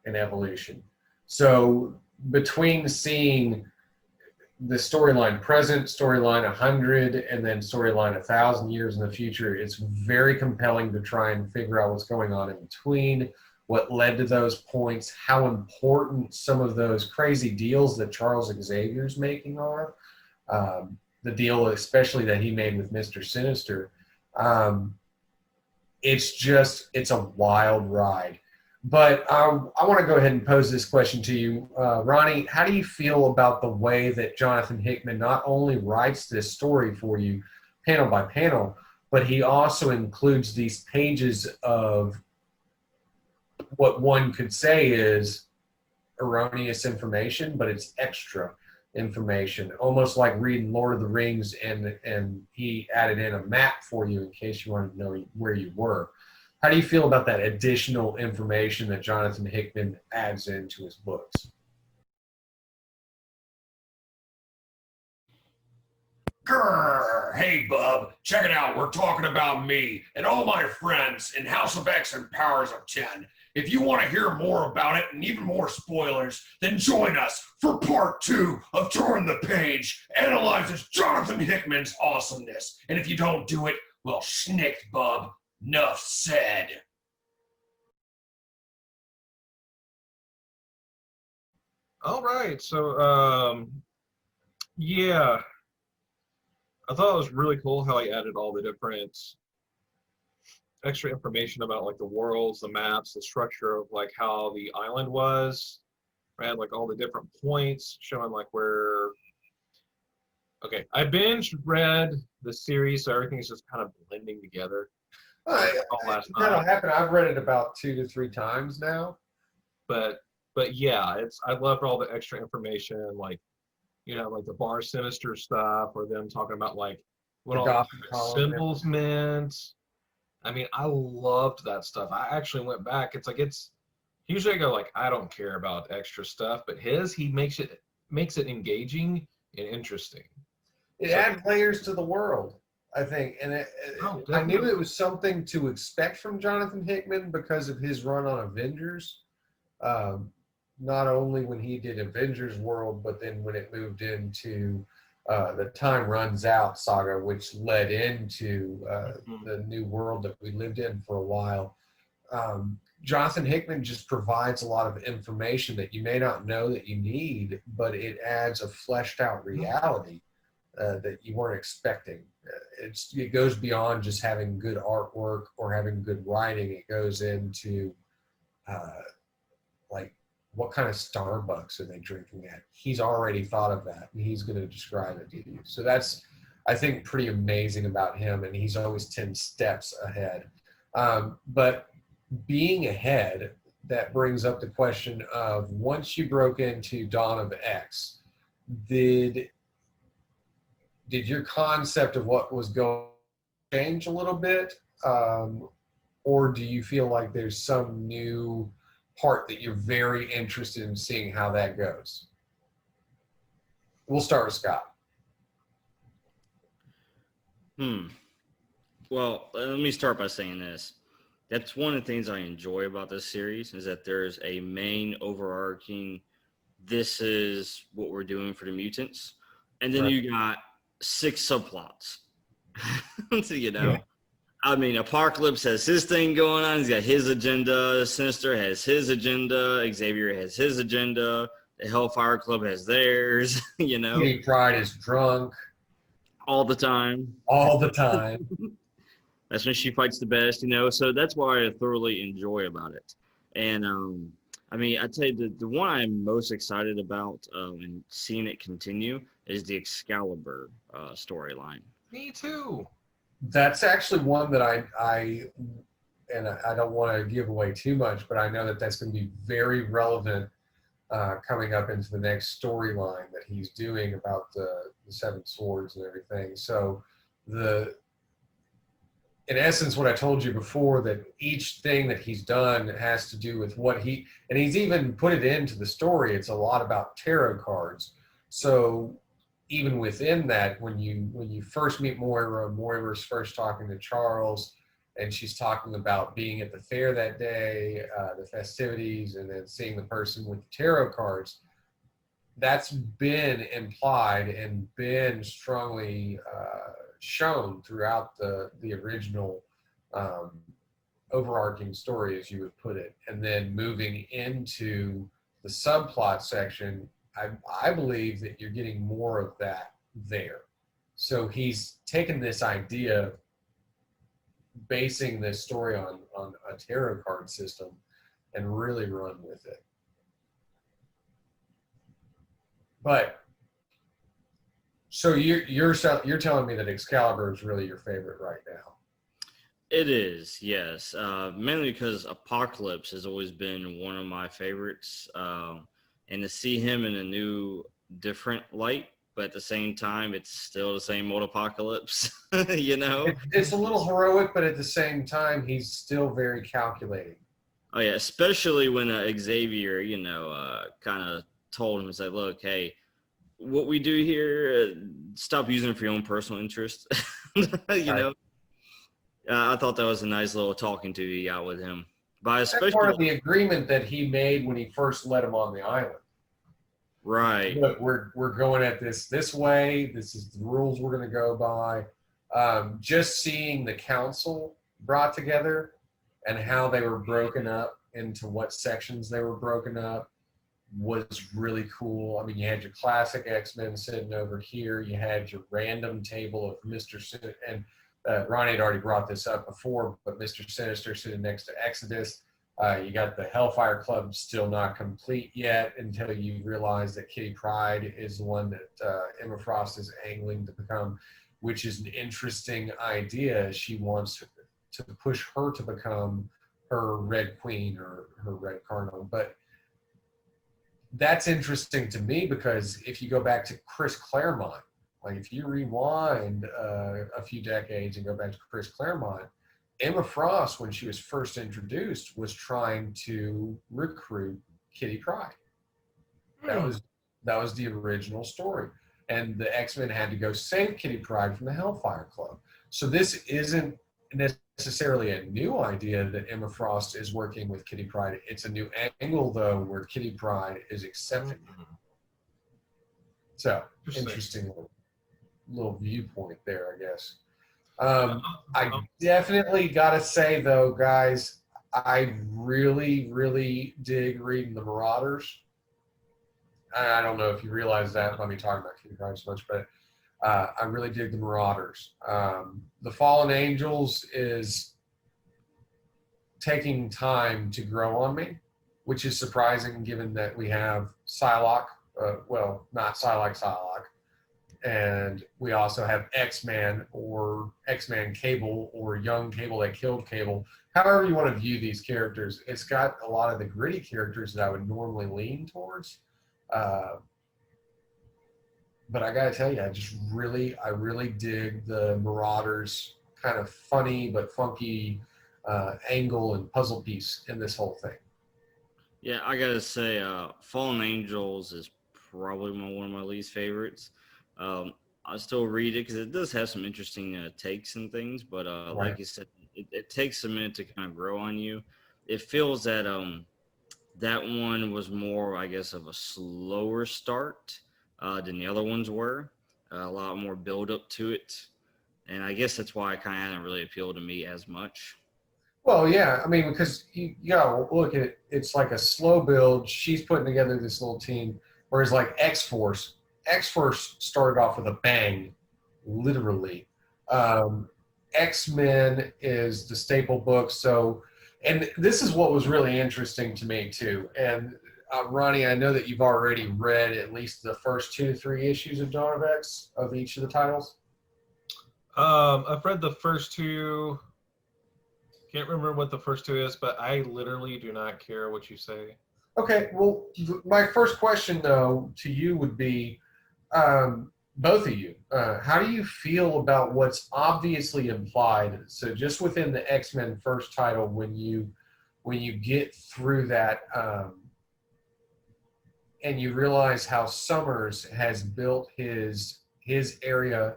in evolution. So between seeing the storyline present, storyline 100, and then storyline 1,000 years in the future, it's very compelling to try and figure out what's going on in between, what led to those points, how important some of those crazy deals that Charles Xavier's making are. The deal especially that he made with Mr. Sinister. It's a wild ride. But I want to go ahead and pose this question to you. Ronnie, how do you feel about the way that Jonathan Hickman not only writes this story for you panel by panel, but he also includes these pages of what one could say is erroneous information, but it's extra information, almost like reading Lord of the Rings, and he added in a map for you in case you wanted to know where you were. How do you feel about that additional information that Jonathan Hickman adds into his books? Grrr! Hey, bub, check it out. We're talking about me and all my friends in House of X and Powers of 10. If you want to hear more about it and even more spoilers, then join us for part 2 of Turn the Page, analyzes Jonathan Hickman's awesomeness. And if you don't do it, well, schnicked, bub. Nuff said. All right, so yeah, I thought it was really cool how he added all the different extra information about like the worlds, the maps, the structure of like how the island was, right? Like all the different points showing like where. Okay, I binge read the series, so everything's just kind of blending together. That'll happen. I've read it about 2 to 3 times now. But yeah, I loved all the extra information, like like the Bar Sinister stuff, or them talking about like what all the symbols meant. I mean, I loved that stuff. I actually went back. It's usually I go like I don't care about extra stuff, but he makes it engaging and interesting. It adds layers to the world, I think, and I knew it was something to expect from Jonathan Hickman because of his run on Avengers. Not only when he did Avengers World, but then when it moved into the Time Runs Out saga, which led into the new world that we lived in for a while. Jonathan Hickman just provides a lot of information that you may not know that you need, but it adds a fleshed out reality that you weren't expecting. It goes beyond just having good artwork or having good writing. It goes into like what kind of Starbucks are they drinking at? He's already thought of that, and he's going to describe it to you. So that's, I think, pretty amazing about him, and he's always 10 steps ahead. But being ahead, that brings up the question of once you broke into Dawn of X, did your concept of what was going to change a little bit? Or do you feel like there's some new part that you're very interested in seeing how that goes? We'll start with Scott. Well, let me start by saying this. That's one of the things I enjoy about this series is that there's a main overarching, this is what we're doing for the mutants. And then you got 6 subplots. So, Yeah. I mean, Apocalypse has his thing going on. He's got his agenda. Sinister has his agenda. Xavier has his agenda. The Hellfire Club has theirs, Kitty Pryde is drunk. all the time. All the time. That's when she fights the best, So that's why I thoroughly enjoy about it. And, I mean, I'd say the one I'm most excited about and seeing it continue is the Excalibur storyline. Me too. That's actually one that I don't want to give away too much, but I know that that's going to be very relevant coming up into the next storyline that he's doing about the Seven Swords and everything. So in essence, what I told you before, that each thing that he's done has to do with what and he's even put it into the story. It's a lot about tarot cards. So even within that, when you first meet Moira's first talking to Charles, and she's talking about being at the fair that day, the festivities, and then seeing the person with the tarot cards. That's been implied and been strongly shown throughout the original overarching story, as you would put it. And then moving into the subplot section, I believe that you're getting more of that there. So he's taken this idea, basing this story on a tarot card system, and really run with it. But so you're telling me that Excalibur is really your favorite right now? It is, yes. Mainly because Apocalypse has always been one of my favorites, and to see him in a new, different light, but at the same time, it's still the same old Apocalypse. You know, it's a little heroic, but at the same time, he's still very calculating. Oh yeah, especially when Xavier, kind of told him, "It's like, look, hey, what we do here, stop using it for your own personal interest." Know. I thought that was a nice little talking to he got with him. But especially that's part of the agreement that he made when he first let him on the island. Right. Look, we're going at this way. This is the rules we're going to go by. Just seeing the council brought together and how they were broken up into what sections they were broken up was really cool. I mean, you had your classic X-Men sitting over here. You had your random table of Mr. Sin, and Ronnie had already brought this up before, but Mr. Sinister sitting next to Exodus. You got the Hellfire Club still not complete yet, until you realize that Kitty Pryde is the one that Emma Frost is angling to become, which is an interesting idea. She wants to push her to become her Red Queen or her Red Cardinal. But that's interesting to me, because if you go back to Chris Claremont, like if you rewind a few decades and go back to Chris Claremont, Emma Frost, when she was first introduced, was trying to recruit Kitty Pryde. That was the original story. And the X-Men had to go save Kitty Pryde from the Hellfire Club. So this isn't necessarily a new idea that Emma Frost is working with Kitty Pryde. It's a new angle, though, where Kitty Pryde is accepting it. So, interesting little viewpoint there, I guess. I definitely got to say, though, guys, I really, really dig reading the Marauders. I don't know if you realize that by me talking about Kitty Pryde so much, but I really dig the Marauders. The Fallen Angels is taking time to grow on me, which is surprising given that we have Psylocke, well, not Psylocke, and we also have X-Man or X-Man Cable or Young Cable that killed Cable. However you want to view these characters, it's got a lot of the gritty characters that I would normally lean towards. But I gotta tell you, I really dig the Marauders kind of funny but funky angle and puzzle piece in this whole thing. Yeah, I gotta say, Fallen Angels is probably one of my least favorites. I still read it because it does have some interesting takes and things, but Right. Like you said, it takes a minute to kind of grow on you. It feels that that one was more, I guess, of a slower start than the other ones were. A lot more build up to it, and I guess that's why it kind of hadn't really appealed to me as much. Well, yeah, I mean, because you gotta look at it, it's like a slow build. She's putting together this little team, whereas like X-Force started off with a bang, literally. X-Men is the staple book, so, and this is what was really interesting to me too. And Ronnie, I know that you've already read at least the first 2 to 3 issues of Dawn of X of each of the titles. I've read the first 2. Can't remember what the first 2 is, but I literally do not care what you say. Okay, well, my first question, though, to you would be, both of you, how do you feel about what's obviously implied? So just within the X-Men first title, when you get through that, and you realize how Summers has built his area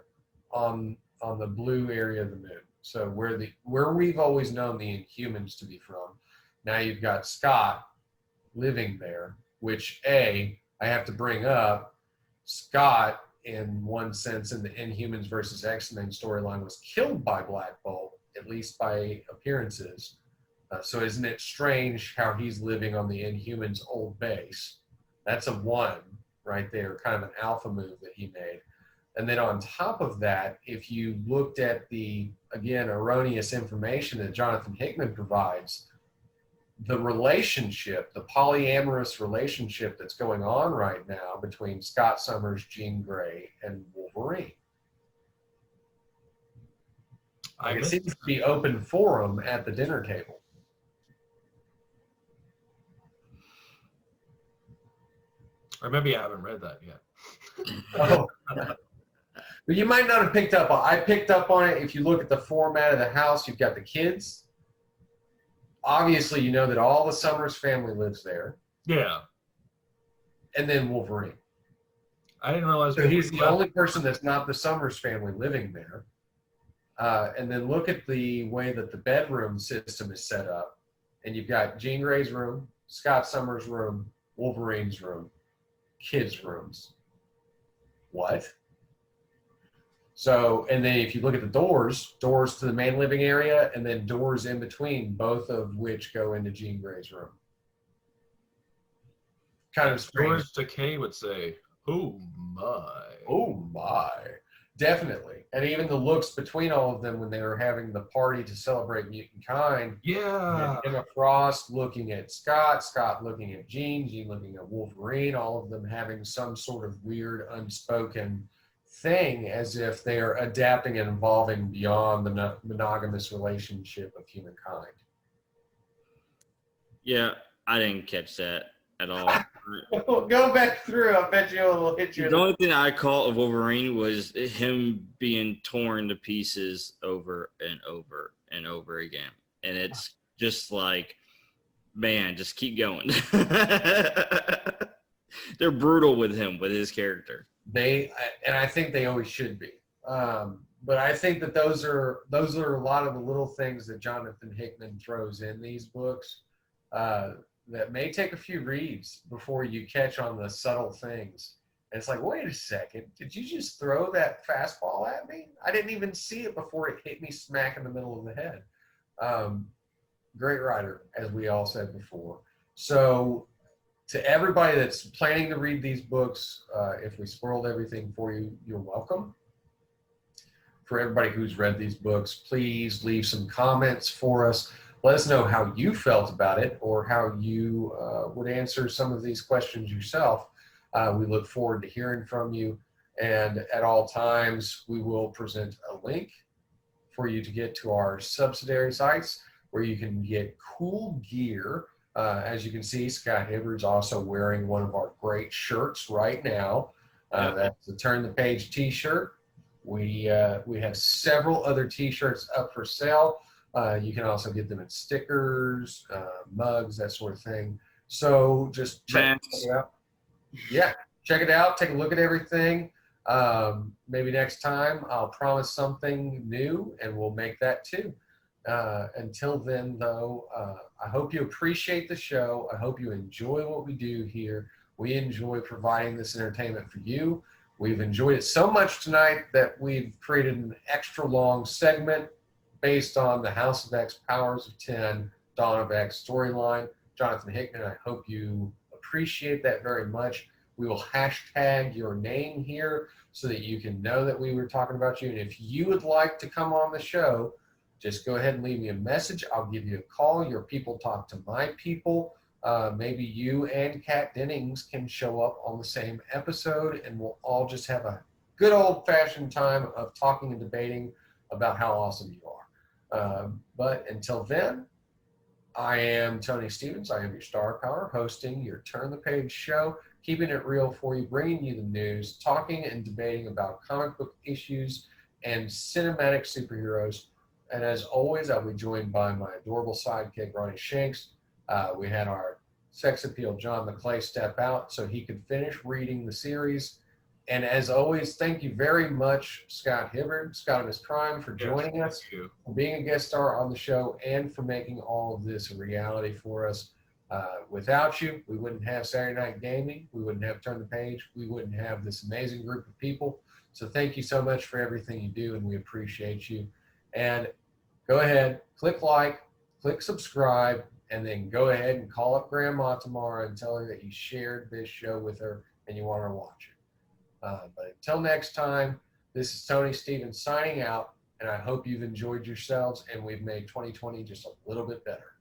on the blue area of the moon. So where we've always known the Inhumans to be from, now you've got Scott living there, which I have to bring up. Scott, in one sense, in the Inhumans versus X-Men storyline, was killed by Black Bolt, at least by appearances. So isn't it strange how he's living on the Inhumans' old base? That's a one right there, kind of an alpha move that he made. And then on top of that, if you looked at the, again, erroneous information that Jonathan Hickman provides, the relationship, the polyamorous relationship that's going on right now between Scott Summers, Jean Grey, and Wolverine. It seems to be open forum at the dinner table. Or maybe I haven't read that yet. Oh. But you might not have picked up on it. I picked up on it. If you look at the format of the house, you've got the kids. Obviously, you know that all the Summers family lives there. Yeah. And then Wolverine. I didn't realize. So he's the only person that's not the Summers family living there. And then look at the way that the bedroom system is set up. And you've got Jean Grey's room, Scott Summers' room, Wolverine's room, kids' rooms. What? So, and then if you look at the doors to the main living area, and then doors in between, both of which go into Jean Grey's room. Kind of strange. George Takei would say, "Oh my." Oh my. Definitely. And even the looks between all of them when they were having the party to celebrate Mutant Kind. Yeah. Emma Frost looking at Scott, Scott looking at Jean, Jean looking at Wolverine, all of them having some sort of weird unspoken thing, as if they are adapting and evolving beyond the monogamous relationship of humankind. Yeah, I didn't catch that at all. Go back through. I bet you it'll hit you. The only thing I caught of Wolverine was him being torn to pieces over and over and over again. And it's just like, man, just keep going. They're brutal with him, with his character. And I think they always should be. But I think that those are a lot of the little things that Jonathan Hickman throws in these books that may take a few reads before you catch on the subtle things. And it's like, wait a second, did you just throw that fastball at me? I didn't even see it before it hit me smack in the middle of the head. Great writer, as we all said before. So to everybody that's planning to read these books, if we spoiled everything for you, you're welcome. For everybody who's read these books, please leave some comments for us. Let us know how you felt about it, or how you would answer some of these questions yourself. We look forward to hearing from you. And at all times, we will present a link for you to get to our subsidiary sites where you can get cool gear. As you can see, Scott Hibbard's also wearing one of our great shirts right now. That's the Turn the Page t-shirt. We have several other t-shirts up for sale. You can also get them in stickers, mugs, that sort of thing. So just check it out. Yeah, check it out. Take a look at everything. Maybe next time I'll promise something new, and we'll make that too. Until then, though, I hope you appreciate the show. I hope you enjoy what we do here. We enjoy providing this entertainment for you. We've enjoyed it so much tonight that we've created an extra long segment based on the House of X, Powers of 10, Dawn of X storyline. Jonathan Hickman, I hope you appreciate that very much. We will hashtag your name here so that you can know that we were talking about you. And if you would like to come on the show, just go ahead and leave me a message. I'll give you a call. Your people talk to my people. Maybe you and Kat Dennings can show up on the same episode, and we'll all just have a good old-fashioned time of talking and debating about how awesome you are. But until then, I am Tony Stevens. I am your star power, hosting your Turn the Page show, keeping it real for you, bringing you the news, talking and debating about comic book issues and cinematic superheroes. And as always, I'll be joined by my adorable sidekick, Ronnie Shanks. We had our sex appeal, John McClay, step out so he could finish reading the series. And as always, thank you very much, Scott Hibbard, Scott of His Crime, for joining us, for being a guest star on the show, and for making all of this a reality for us. Without you, we wouldn't have Saturday Night Gaming. We wouldn't have Turn the Page. We wouldn't have this amazing group of people. So thank you so much for everything you do, and we appreciate you. And go ahead, click like, click subscribe, and then go ahead and call up Grandma tomorrow and tell her that you shared this show with her and you want her to watch it. But until next time, this is Tony Stevens signing out, and I hope you've enjoyed yourselves and we've made 2020 just a little bit better.